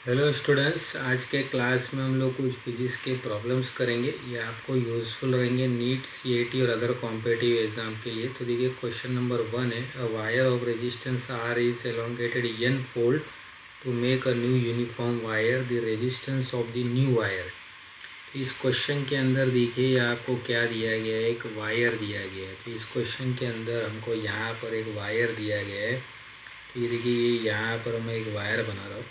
Hello students, आज के class में हम लोग कुछ फिजिक्स के प्रॉब्लम्स करेंगे। ये आपको यूज़फुल रहेंगे नीट, सीईटी और अदर कॉम्पिटिटिव एग्जाम के लिए। तो देखिए क्वेश्चन नंबर 1 है, a wire of resistance R is elongated n fold to make a new uniform wire, the resistance of the new wire. तो इस क्वेश्चन के अंदर देखिए आपको क्या दिया गया है, एक वायर दिया गया है। तो इस क्वेश्चन के अंदर हमको यहाँ पर एक वायर दिया गया है। तो ये देखिए, ये यहाँ पर मैं एक वायर बना रहा हूँ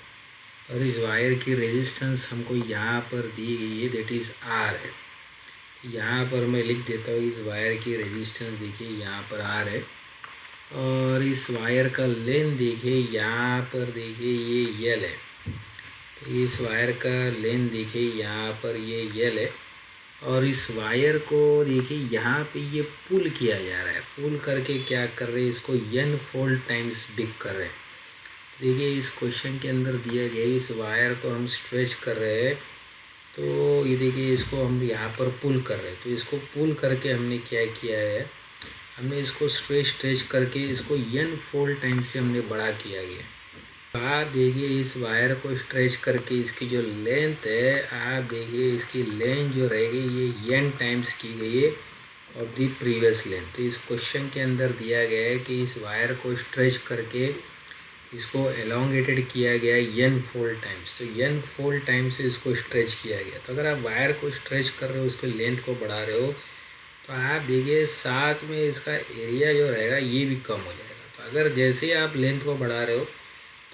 और इस वायर की रेजिस्टेंस हमको यहाँ पर दी गई है, दैट इज़ आर है। यहाँ पर मैं लिख देता हूँ, इस वायर की रेजिस्टेंस देखिए यहाँ पर आर है और इस वायर का लेंथ देखिए यहाँ पर देखिए ये यल है। तो इस वायर का लेंथ देखिए यहाँ पर ये यल है और इस वायर को देखिए यहाँ पे ये पुल किया जा रहा है। पुल करके क्या कर रहे हैं, इसको एन फोल्ड टाइम्स बिग कर रहे हैं। देखिए इस क्वेश्चन के अंदर दिया गया इस वायर को हम स्ट्रेच कर रहे हैं। तो ये देखिए इसको हम यहाँ पर पुल कर रहे हैं। तो इसको पुल करके हमने क्या किया है, हमने इसको स्ट्रेच करके इसको एन फोल्ड टाइम से हमने बड़ा किया गया। आप देखिए इस वायर को स्ट्रेच करके इसकी जो लेंथ है, आप देखिए इसकी लेंथ जो रहेगी ये एन टाइम्स की गई है ऑफ द प्रीवियस लेंथ। तो इस क्वेश्चन के अंदर दिया गया है कि इस वायर को स्ट्रेच करके इसको एलोंगेटेड किया गया एन फोल्ड टाइम्स। तो एन फोल्ड टाइम्स से इसको स्ट्रेच किया गया। तो अगर आप वायर को स्ट्रेच कर रहे हो, उसके लेंथ को बढ़ा रहे हो, तो आप देखिए साथ में इसका एरिया जो रहेगा ये भी कम हो जाएगा। तो अगर जैसे आप लेंथ को बढ़ा रहे हो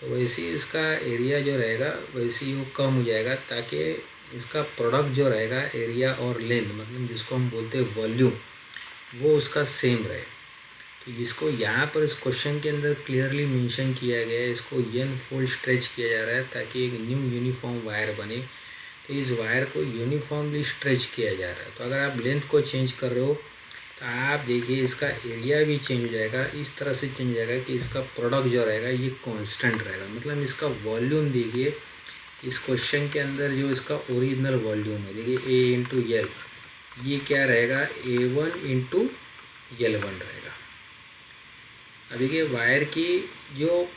तो वैसे ही इसका एरिया जो रहेगा वैसे ही वो कम हो जाएगा, ताकि इसका प्रोडक्ट जो रहेगा एरिया और लेंथ, मतलब जिसको हम बोलते हैं वॉल्यूम, वो उसका सेम रहे। तो इसको यहाँ पर इस क्वेश्चन के अंदर क्लियरली मेंशन किया गया है, इसको एन फोल्ड स्ट्रेच किया जा रहा है ताकि एक न्यू यूनिफॉर्म वायर बने। तो इस वायर को यूनिफॉर्मली स्ट्रेच किया जा रहा है। तो अगर आप लेंथ को चेंज कर रहे हो तो आप देखिए इसका एरिया भी चेंज हो जाएगा, इस तरह से चेंज हो जाएगा कि इसका प्रोडक्ट जो रहेगा ये कांस्टेंट रहेगा। मतलब इसका वॉल्यूम देखिए, इस क्वेश्चन के अंदर जो इसका ओरिजिनल वॉल्यूम है देखिए ए इंटू एल, ये क्या रहेगा, A1 × L1 रहेगा। अब देखिए वायर की जो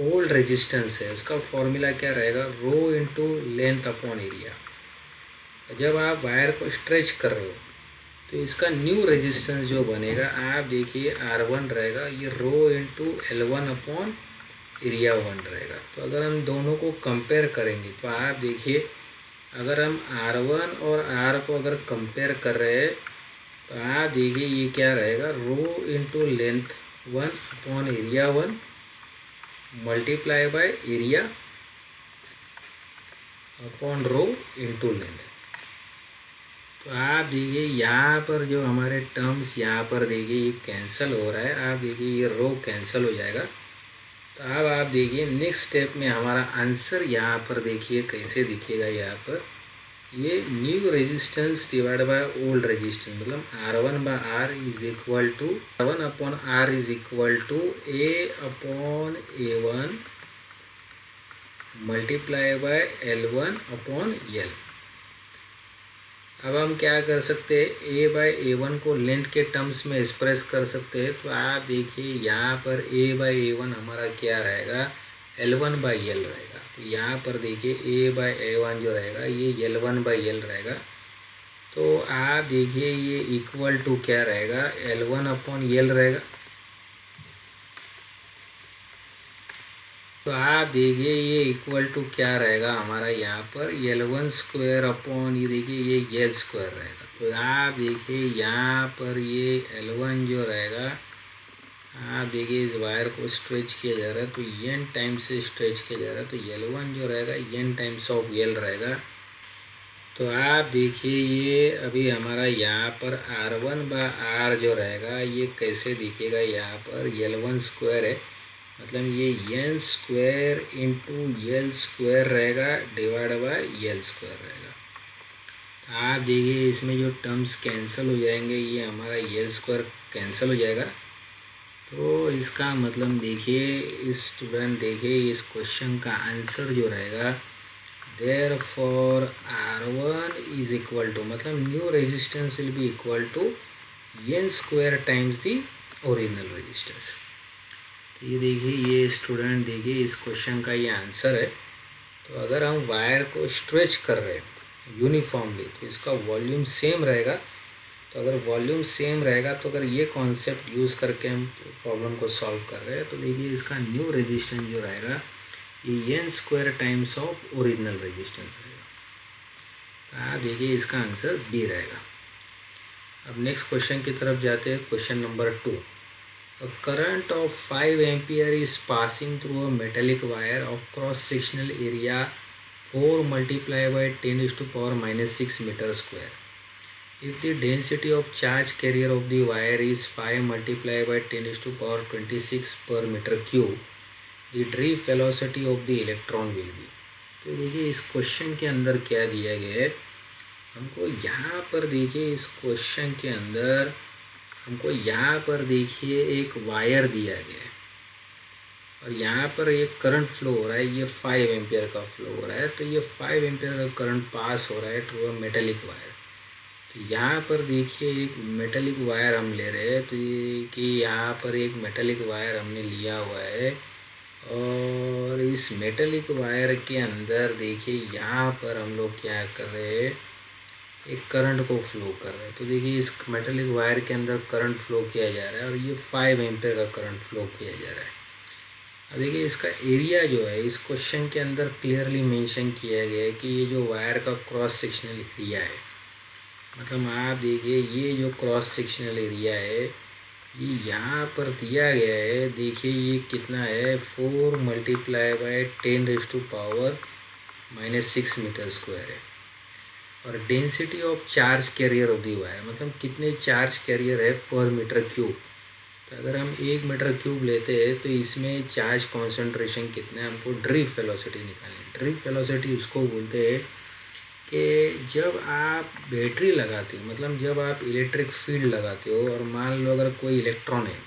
ओल्ड रेजिस्टेंस है उसका फॉर्मूला क्या रहेगा, rho into length upon area. जब आप वायर को स्ट्रेच कर रहे हो तो इसका न्यू रेजिस्टेंस जो बनेगा, आप देखिए R1 रहेगा, ये rho into L1 upon area 1 रहेगा। तो अगर हम दोनों को कंपेयर करेंगे तो आप देखिए, अगर हम R1 और R को अगर कंपेयर कर रहे हैं तो आप देखिए ये क्या रहेगा, rho into length 1 upon area 1 multiply by area upon rho into length. तो आप देखिए यहाँ पर जो हमारे टर्म्स यहाँ पर देखिए ये कैंसिल हो रहा है, आप देखिए ये रो कैंसिल हो जाएगा। तो अब आप देखिए नेक्स्ट स्टेप में हमारा आंसर यहाँ पर देखिए कैसे दिखेगा। यहाँ पर ये new resistance divide by old resistance, मतलब R1/R is equal to R1/R is equal to A/A1 multiply by L1/L। अब हम क्या कर सकते हैं, A/A1 को लेंथ के टर्म्स में एक्सप्रेस कर सकते हैं। तो आप देखिए यहाँ पर A/A1 हमारा क्या रहेगा, L1/L रहेगा। तो यहाँ पर देखिए A/A1 जो रहेगा ये L1/L रहेगा। तो आप देखिए ये इक्वल टू क्या रहेगा, L1/L रहेगा। तो आप देखिए ये इक्वल टू क्या रहेगा हमारा, यहाँ पर L1² अपॉन ये देखिए ये L² रहेगा। तो आप देखिए यहाँ पर ये L1 जो रहेगा, आप देखिए इस वायर को स्ट्रेच किया जा रहा है तो n टाइम से स्ट्रेच किया जा रहा है, तो L1 जो रहेगा n टाइम्स ऑफ L रहेगा। तो आप देखिए ये अभी हमारा यहाँ पर R1/R जो रहेगा ये कैसे दिखेगा, यहाँ पर L1² है, मतलब ये n² इंटू L² रहेगा डिवाइड बाय L² रहेगा। आप देखिए इसमें जो टर्म्स कैंसिल हो जाएंगे, ये हमारा L² कैंसिल हो जाएगा। तो इसका मतलब देखिए स्टूडेंट, देखिए इस क्वेश्चन का आंसर जो रहेगा, therefore R1 is equal to, मतलब new resistance will be equal to n² times the original resistance. तो ये देखिए ये स्टूडेंट देखिए इस क्वेश्चन का ये आंसर है। तो अगर हम वायर को स्ट्रेच कर रहे हैं यूनिफॉर्मली तो इसका वॉल्यूम सेम रहेगा। तो अगर वॉल्यूम सेम रहेगा तो अगर ये कॉन्सेप्ट यूज़ करके हम प्रॉब्लम को सॉल्व कर रहे हैं तो देखिए इसका न्यू रेजिस्टेंस जो रहेगा ये n square times of original resistance रहेगा। तो आप देखिए इसका आंसर डी रहेगा। अब नेक्स्ट क्वेश्चन की तरफ जाते हैं। Question number 2, a current of 5 ampere is passing through a metallic wire of cross sectional area 4 multiply by 10⁻⁻6 metre square. If the density of charge carrier of the wire is 5 multiplied by 10⁻26 per meter cube, the drift velocity of the electron will be। तो देखिए इस question के अंदर क्या दिया गया है हमको। यहाँ पर देखिए इस क्वेश्चन के अंदर हमको यहाँ पर देखिए एक वायर दिया गया है और यहाँ पर एक करंट फ्लो हो रहा है। ये 5 एम्पियर का फ्लो हो रहा है। तो ये 5 एम्पियर का करंट पास हो रहा है थ्रू अ मेटेलिक वायर। तो यहाँ पर देखिए एक मेटेलिक वायर हम ले रहे हैं। तो ये कि यहाँ पर एक मेटेलिक वायर हमने लिया हुआ है और इस मेटेलिक वायर के अंदर देखिए यहाँ पर हम लोग क्या कर रहे हैं, एक करंट को फ्लो कर रहे हैं। तो देखिए इस मेटेलिक वायर के अंदर करंट फ्लो किया जा रहा है और ये 5 एम्पियर का करंट फ्लो किया जा रहा है। अब देखिए इसका एरिया जो है इस क्वेश्चन के अंदर क्लियरली मेंशन किया गया है कि ये जो वायर का क्रॉस सेक्शनल एरिया है, मतलब आप देखिए ये जो क्रॉस सेक्शनल एरिया है ये यहाँ पर दिया गया है। देखिए ये कितना है 4 मल्टीप्लाई बाय 10⁻⁻6 मीटर स्क्वायर है। और density of charge carrier of the wire, मतलब कितने चार्ज कैरियर है पर मीटर क्यूब। तो अगर हम 1 मीटर क्यूब लेते हैं तो इसमें चार्ज कॉन्सेंट्रेशन कितना है, हमको ड्रिफ्ट वेलोसिटी निकालनी। ड्रिफ्ट वेलोसिटी उसको बोलते हैं कि जब आप बैटरी लगाते हो, मतलब जब आप इलेक्ट्रिक फील्ड लगाते हो और मान लो अगर कोई इलेक्ट्रॉन है।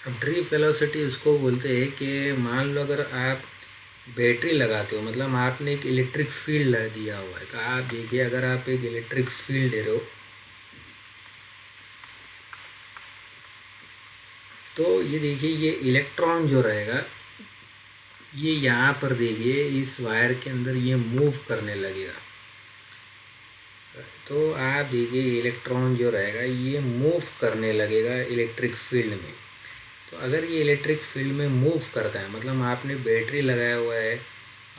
अब ड्रिफ्ट वेलोसिटी उसको बोलते हैं कि मान लो अगर आप बैटरी लगाते हो, मतलब आपने एक इलेक्ट्रिक फील्ड दिया हुआ है। तो आप देखिए अगर आप एक इलेक्ट्रिक फील्ड ले रहे हो तो ये देखिए ये इलेक्ट्रॉन जो रहेगा ये यहाँ पर देखिए इस वायर के अंदर ये मूव करने लगेगा। तो आप देखिए इलेक्ट्रॉन जो रहेगा ये मूव करने लगेगा इलेक्ट्रिक फील्ड में। तो अगर ये इलेक्ट्रिक फील्ड में मूव करता है, मतलब आपने बैटरी लगाया हुआ है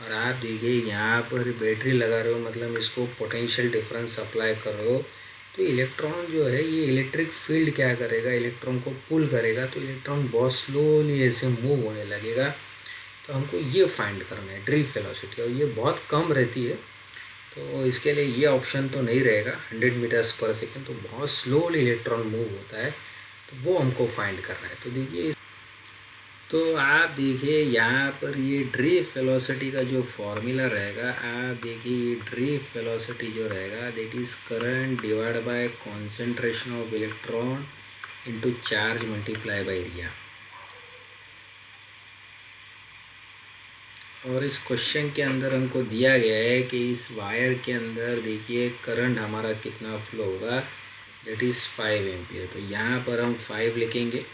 और आप देखिए यहाँ पर बैटरी लगा रहे हो, मतलब इसको पोटेंशियल डिफरेंस अप्लाई कर रहे हो। तो इलेक्ट्रॉन जो है ये इलेक्ट्रिक फील्ड क्या करेगा, इलेक्ट्रॉन को पुल करेगा। तो इलेक्ट्रॉन बहुत स्लोली ऐसे मूव होने लगेगा। तो हमको ये फाइंड करना है ड्रिफ्ट वेलोसिटी, और ये बहुत कम रहती है। तो इसके लिए ये ऑप्शन तो नहीं रहेगा 100 मीटर्स पर सेकेंड, तो बहुत स्लोली इलेक्ट्रॉन मूव होता है। तो वो हमको फाइंड करना है। तो देखिए तो आप देखिए यहाँ पर ये ड्रिफ्ट वेलोसिटी का जो फॉर्मूला रहेगा, आप देखिए ड्रिफ्ट वेलोसिटी जो रहेगा that is current divide by concentration of electron into charge multiply by area. और इस क्वेश्चन के अंदर हमको दिया गया है कि इस वायर के अंदर देखिए करंट हमारा कितना फ्लो होगा, दैट इज़ 5 एम्पियर। तो यहाँ पर हम 5 लिखेंगे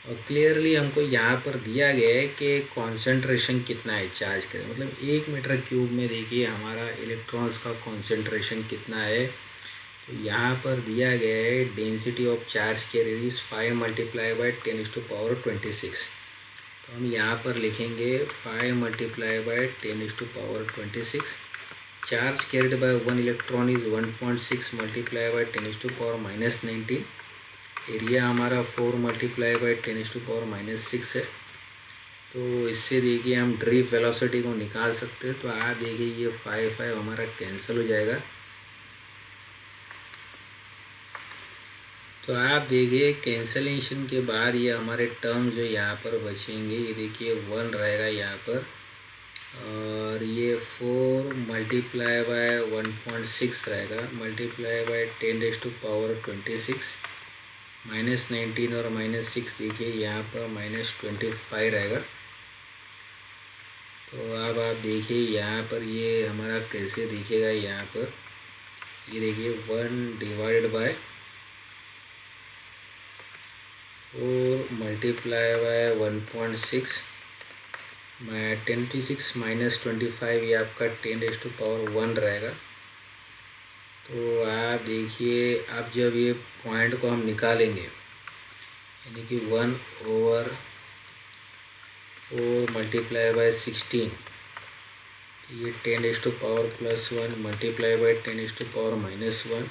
और क्लियरली हमको यहाँ पर दिया गया है कि कॉन्सेंट्रेशन कितना है चार्ज का, मतलब 1 मीटर क्यूब में देखिए हमारा इलेक्ट्रॉन्स का कॉन्सेंट्रेशन कितना है। तो यहाँ पर दिया गया है density of charge carrier is 5 multiply by 10⁻26। तो हम यहाँ पर लिखेंगे 5 multiply by 10⁻26। Charge carried by 1 electron is 1.6 multiply by 10⁻⁻19। Area हमारा 4 मल्टीप्लाई बाय 10⁻⁻6 है। तो इससे देखिए हम ड्रिफ्ट वेलोसिटी को निकाल सकते हैं। तो आप देखिए ये 5 हमारा कैंसिल हो जाएगा। तो आप देखिए कैंसलेशन के बाद ये हमारे टर्म जो यहाँ पर बचेंगे, ये देखिए 1 रहेगा यहाँ पर, और ये 4 मल्टीप्लाई बाय 1.6 रहेगा मल्टीप्लाई बाय 10⁻26 -19 और -6 देखिए यहाँ पर -25 रहेगा। तो अब आप देखिए यहाँ पर ये हमारा कैसे दिखेगा, यहाँ पर ये देखिए 1 divided by 4 multiply bye 1.6 26 minus 25 ये आपका 10⁻1 रहेगा। तो आप देखिए, अब जब ये पॉइंट को हम निकालेंगे यानी कि 1/4 मल्टीप्लाई बाय 16, ये 10⁻+1 मल्टीप्लाई बाय 10⁻−1।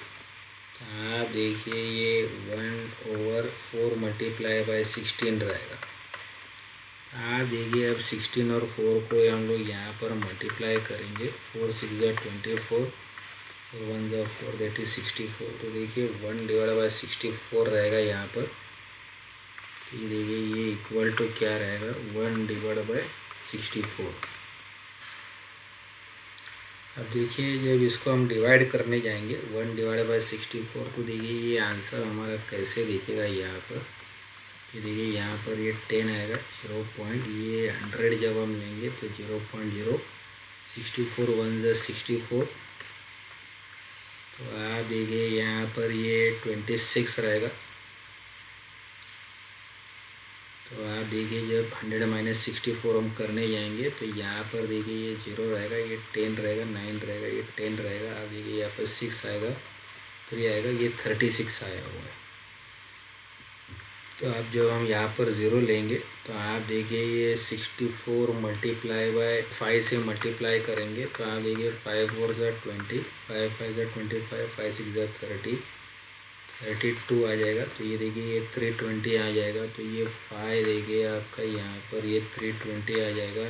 आप देखिए ये 1/4 मल्टीप्लाई बाय 16 रहेगा। आप देखिए अब 16 और 4 को हम लोग यहाँ पर मल्टीप्लाई करेंगे। 4 6 24, 1 4 दैट इज 64। तो देखिए 1/64 रहेगा यहाँ पर। ये देखिए ये इक्वल टू क्या रहेगा, 1/64। अब देखिए जब इसको हम डिवाइड करने जाएंगे 1/64, तो देखिए ये आंसर हमारा कैसे दिखेगा यहाँ पर। ये देखिए यहाँ पर ये 10 आएगा, 0 पॉइंट, ये 100 जब हम लेंगे तो 0.0, 64 1 64। तो आप देखिए यहाँ पर ये 26 रहेगा। तो आप देखिए जब 100 - 64 हम करने जाएंगे तो यहाँ पर देखिए ये 0 रहेगा, ये 10 रहेगा, 9 रहेगा, ये 10 रहेगा। आप देखिए यहाँ पर 6 आएगा, 3 आएगा, ये 36 आया हुआ है। तो आप जब हम यहाँ पर 0 लेंगे तो आप देखिए ये 64 मल्टीप्लाई बाय 5 से मल्टीप्लाई करेंगे तो आप देखिए 5 4 20, 5 5 25, 5 6 30, 32 आ जाएगा। तो ये देखिए ये 320 आ जाएगा। तो ये 5 देखिए आपका यहाँ पर ये 320 आ जाएगा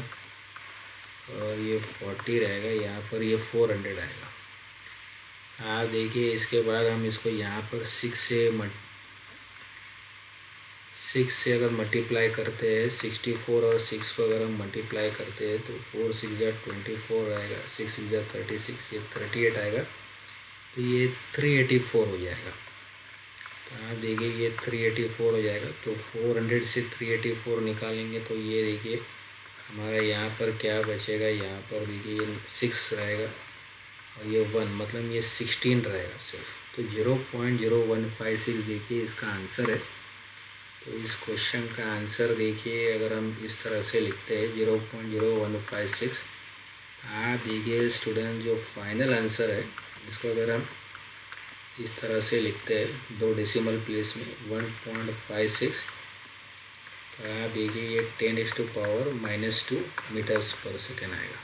और ये 40 रहेगा, यहाँ पर ये 400 आएगा। आप देखिए इसके बाद हम इसको यहाँ पर 6 से अगर मल्टीप्लाई करते हैं, 64 और 6 को अगर हम मल्टीप्लाई करते हैं तो 4 6 24 रहेगा, 6 6 36, ये 38 आएगा। तो ये 384 हो जाएगा। तो आप देखिए ये 384 हो जाएगा। तो 400 से 384 निकालेंगे तो ये देखिए हमारा यहाँ पर क्या बचेगा, यहाँ पर देखिए ये 6 रहेगा और ये 1, मतलब ये 16 रहेगा सिर्फ। तो 0.0156 देखिए इसका आंसर है। तो इस क्वेश्चन का आंसर देखिए अगर हम इस तरह से लिखते हैं 0.0156। आप देखिए स्टूडेंट जो फाइनल आंसर है इसको अगर हम इस तरह से लिखते हैं 2 डेसिमल प्लेस में 1.56, तो आप देखिए ये 10⁻⁻² मीटर्स पर सेकेंड आएगा।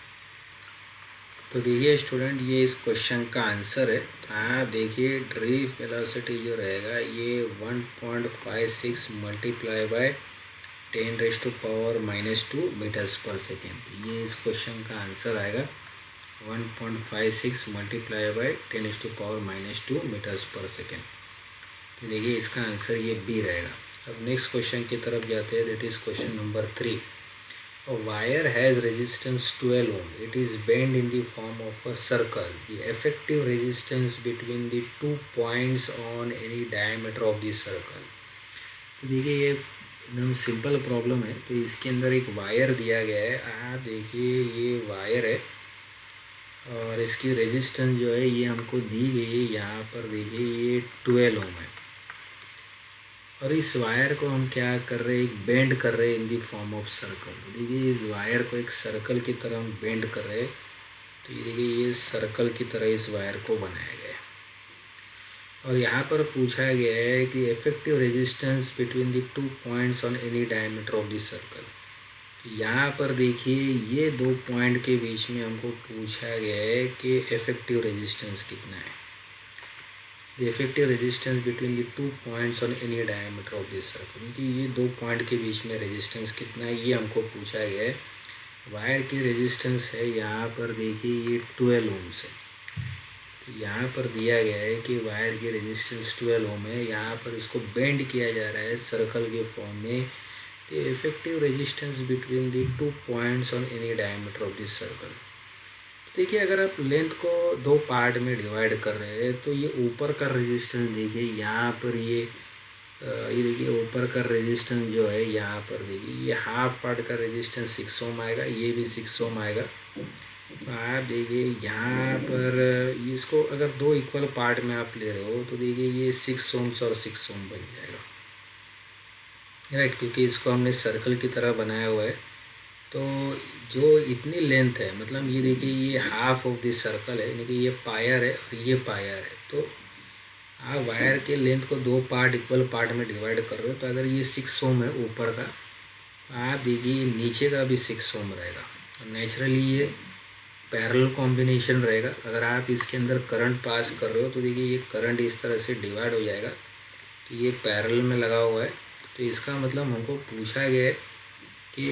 तो देखिए स्टूडेंट ये इस क्वेश्चन का आंसर है। तो आप देखिए ड्रिफ्ट वेलोसिटी जो रहेगा ये 1.56 मल्टीप्लाई बाय 10⁻⁻² मीटर्स पर सेकेंड। ये इस क्वेश्चन का आंसर आएगा 1.56 मल्टीप्लाई बाय 10⁻⁻² मीटर्स पर सेकेंड। तो देखिए इसका आंसर ये बी रहेगा। अब नेक्स्ट क्वेश्चन की तरफ जाते हैं, that is question number 3। A wire has resistance 12 ohm. It is bent in the form of a circle. The effective resistance between the 2 points on any diameter of the circle. तो देखिए ये एकदम simple problem है। तो इसके अंदर एक wire दिया गया है। आप देखिए ये वायर है और इसकी रेजिस्टेंस जो है ये हमको दी गई है। यहाँ पर देखिए ये 12 ओम है और इस वायर को हम क्या कर रहे हैं, एक बेंड कर रहे हैं इन दी फॉर्म ऑफ सर्कल। देखिए इस वायर को एक सर्कल की तरह हम बेंड कर रहे हैं। तो ये देखिए ये सर्कल की तरह इस वायर को बनाया गया है और यहाँ पर पूछा गया है कि effective resistance between the 2 points on any diameter of the circle. यहाँ पर देखिए ये 2 पॉइंट के बीच में हमको पूछा गया है कि इफेक्टिव रेजिस्टेंस कितना है। The effective resistance between the 2 points on any diameter of this circle, कि ये 2 पॉइंट के बीच में रेजिस्टेंस कितना है ये हमको पूछा गया है। वायर की रेजिस्टेंस है यहाँ पर देखिए ये 12 ओम्स है। तो यहाँ पर दिया गया है कि वायर की रेजिस्टेंस 12 ओम है। यहाँ पर इसको बेंड किया जा रहा है सर्कल के फॉर्म में। the effective resistance between the 2 points on any diameter of this circle। देखिए अगर आप लेंथ को 2 पार्ट में डिवाइड कर रहे हैं तो ये ऊपर का रेजिस्टेंस देखिए यहाँ पर ये देखिए ऊपर का रेजिस्टेंस जो है यहाँ पर देखिए ये हाफ पार्ट का रेजिस्टेंस 6 ओम आएगा, ये भी 6 ओम आएगा। तो आप देखिए यहाँ पर इसको अगर 2 इक्वल पार्ट में आप ले रहे हो तो देखिए ये 6 ओम्स और 6 ओम बन जाएगा, राइट, क्योंकि इसको हमने सर्कल की तरह बनाया हुआ है। तो जो इतनी लेंथ है, मतलब ये देखिए ये हाफ ऑफ दिस सर्कल है, यानी कि ये पायर है और ये पायर है। तो आप वायर के लेंथ को दो पार्ट इक्वल पार्ट में डिवाइड कर रहे हो, तो अगर ये 6 ओम है ऊपर का, आप देखिए नीचे का भी 6 ओम रहेगा। और नेचुरली ये पैरेलल कॉम्बिनेशन रहेगा। अगर आप इसके अंदर करंट पास कर रहे हो तो देखिए ये करंट इस तरह से डिवाइड हो जाएगा, तो ये पैरेलल में लगा हुआ है। तो इसका मतलब हमको पूछा गया है कि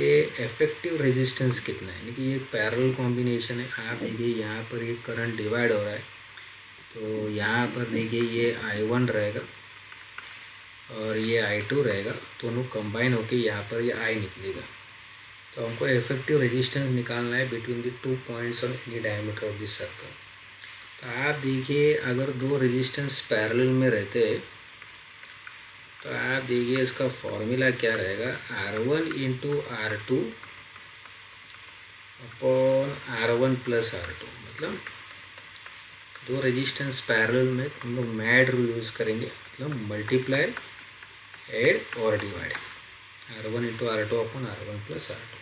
इफेक्टिव रेजिस्टेंस कितना है, यानी कि ये पैरेलल कॉम्बिनेशन है। आप देखिए यहाँ पर ये करंट डिवाइड हो रहा है, तो यहाँ पर देखिए ये I1 रहेगा और ये I2 रहेगा, दोनों कंबाइन होके यहाँ पर ये I निकलेगा। तो हमको इफेक्टिव रेजिस्टेंस निकालना है between the 2 points on any diameter of this circle. तो आप देखिए अगर दो रेजिस्टेंस पैरेलल में रहते हैं तो आप देखिए इसका फॉर्मूला क्या रहेगा, R1 into R2 upon R1 plus R2। मतलब दो रेजिस्टेंस पैरेलल में हम लोग मैड रूल यूज़ करेंगे, मतलब मल्टीप्लाई एड और divide, R1 into R2 upon R1 plus R2।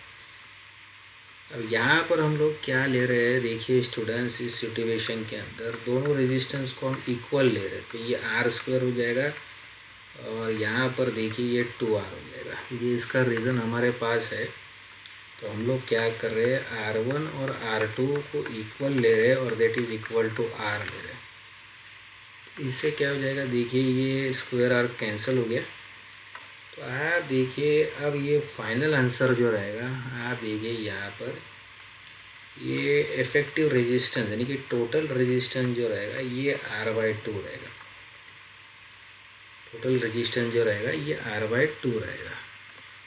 अब यहाँ पर हम लोग क्या ले रहे हैं, देखिए स्टूडेंट्स, इस सिचुएशन के अंदर दोनों रेजिस्टेंस को हम इक्वल ले रहे हैं, तो ये R² हो जाएगा और यहाँ पर देखिए ये 2R हो जाएगा। ये इसका रीज़न हमारे पास है, तो हम लोग क्या कर रहे हैं, R1 और R2 को इक्वल ले रहे हैं और that is equal to R ले रहे हैं। इससे क्या हो जाएगा, देखिए ये स्क्वायर R कैंसिल हो गया। तो आप देखिए अब ये फाइनल आंसर जो रहेगा, आप देखिए यहाँ पर ये इफेक्टिव रेजिस्टेंस यानी कि टोटल रेजिस्टेंस जो रहेगा ये R/2 रहेगा। टोटल रेजिस्टेंस जो रहेगा ये R/2 रहेगा।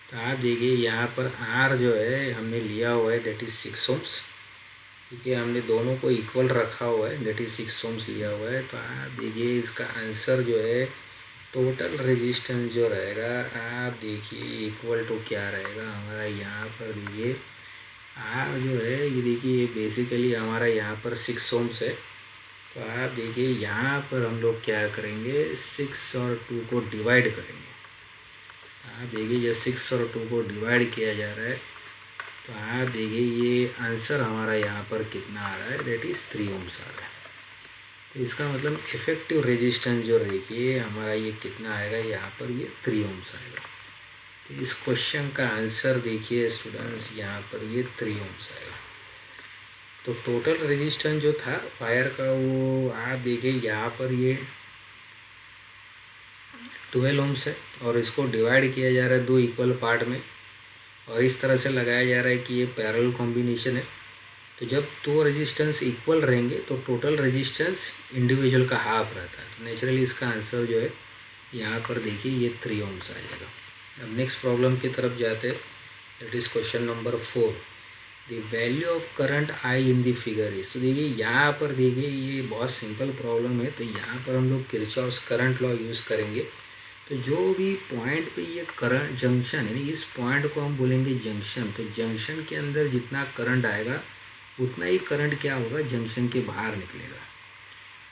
तो आप देखिए यहाँ पर R जो है हमने लिया हुआ है दैट इज़ 6 ओम्स, ठीक है, हमने दोनों को इक्वल रखा हुआ है दैट इज़ 6 ओम्स लिया हुआ है। तो आप देखिए इसका आंसर जो है टोटल रेजिस्टेंस जो रहेगा, आप देखिए इक्वल टू क्या रहेगा हमारा, यहाँ पर देखिए R जो है ये देखिए बेसिकली हमारा यहाँ पर 6 ओम्स है। तो आप देखिए यहाँ पर हम लोग क्या करेंगे, 6 और 2 को डिवाइड करेंगे। आप देखिए जब 6 और 2 को डिवाइड किया जा रहा है तो आप देखिए ये आंसर हमारा यहाँ पर कितना आ रहा है, दैट इज़ 3 ओम्स आ रहा है। तो इसका मतलब इफेक्टिव रेजिस्टेंस जो रहेगी हमारा ये कितना आएगा, यहाँ पर ये 3 ओम्स आएगा। तो इस क्वेश्चन का आंसर देखिए स्टूडेंट्स, यहाँ पर ये 3 ओम्स आएगा। तो टोटल रेजिस्टेंस जो था वायर का वो आप देखिए यहाँ पर ये 12 ओम्स है और इसको डिवाइड किया जा रहा है दो इक्वल पार्ट में और इस तरह से लगाया जा रहा है कि ये पैरेलल कॉम्बिनेशन है। तो जब दो रेजिस्टेंस इक्वल रहेंगे तो टोटल रेजिस्टेंस इंडिविजुअल का हाफ रहता है। तो नेचुरली इसका आंसर जो है यहाँ पर देखिए ये 3 ओम्स आ जाएगा। अब नेक्स्ट प्रॉब्लम की तरफ जाते हैं, that is question number 4। The value of current I in the figure is. तो देखिए यहाँ पर देखिए ये बहुत सिंपल प्रॉब्लम है। तो यहाँ पर हम लोग किरचॉफ्स करंट लॉ यूज़ करेंगे। तो जो भी पॉइंट पे ये करंट जंक्शन यानी इस पॉइंट को हम बोलेंगे जंक्शन, तो जंक्शन के अंदर जितना करंट आएगा उतना ही करंट क्या होगा, जंक्शन के बाहर निकलेगा।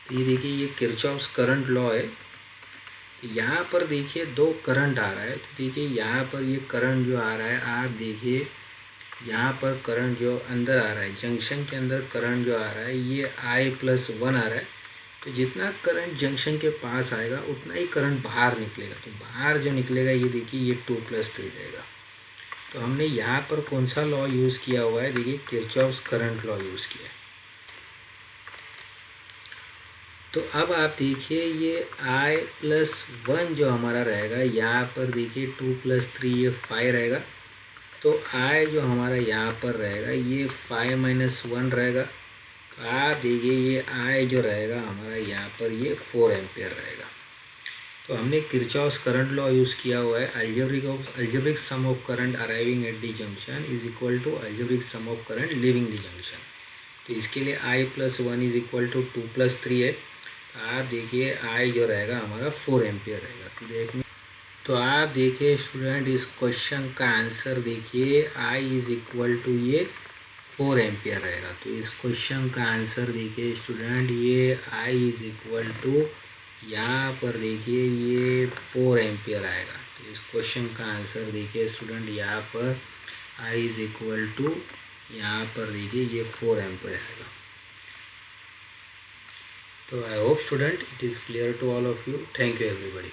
तो ये देखिए ये किरचॉफ्स करंट लॉ है। तो यहाँ पर देखिए दो करंट आ रहा है। तो देखिए यहाँ पर ये करंट जो आ रहा है, आप देखिए यहाँ पर करंट जो अंदर आ रहा है, जंक्शन के अंदर करंट जो आ रहा है ये I+1 आ रहा है। तो जितना करंट जंक्शन के पास आएगा उतना ही करंट बाहर निकलेगा। तो बाहर जो निकलेगा ये देखिए ये 2+3 रहेगा। तो हमने यहाँ पर कौन सा लॉ यूज़ किया हुआ है, देखिए किरचॉफ्स करंट लॉ यूज़ किया है। तो अब आप देखिए ये I+1 जो हमारा रहेगा, यहाँ पर देखिए 2+3 ये 5 रहेगा। तो I जो हमारा यहाँ पर रहेगा ये 5-1 रहेगा। तो आप देखिए ये I जो रहेगा हमारा यहाँ पर ये 4 एम्पियर रहेगा। तो हमने किरचॉफ्स करंट लॉ यूज़ किया हुआ है, algebraic sum of current arriving at the junction is equal to algebraic sum of current leaving the junction. तो इसके लिए I+1 इज इक्वल टू 2+3 है। आप देखिए I जो रहेगा हमारा 4 एम्पियर रहेगा। तो आप देखिए स्टूडेंट इस क्वेश्चन का आंसर देखिए I इज इक्वल टू ये 4 एम्पियर रहेगा। तो इस क्वेश्चन का आंसर देखिए स्टूडेंट ये I इज इक्वल टू यहाँ पर देखिए ये 4 एम्पियर आएगा। तो इस क्वेश्चन का आंसर देखिए स्टूडेंट यहाँ पर आई इज इक्वल टू, यहाँ पर देखिए ये 4 एम्पेयर आएगा। तो I hope student it is clear to all of you. Thank you everybody.